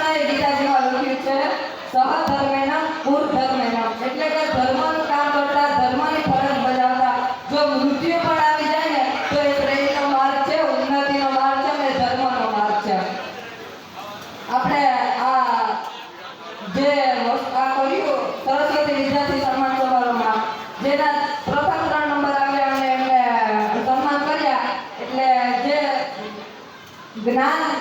મહાત્માએ ગીતાજીમાં લખ્યું છે સહધર્મેન પુરધર્મેન, એટલે કે ધર્મનું કામ કરતા, ધર્મની ફરજ બજાવતા જો મૃત્યુ પણ આવી જાય ને તો એ પ્રેમનો માર્ગ છે, ઉન્નતિનો માર્ગ છે અને ધર્મનો માર્ગ છે. આપણે આ જે આ કર્યું સરસ્વતી વિદ્યાર્થી સન્માન સમારોહમાં જેના પ્રથમ 3 નંબર આવ્યા અને એમને સન્માન કર્યા, એટલે જે જ્ઞાન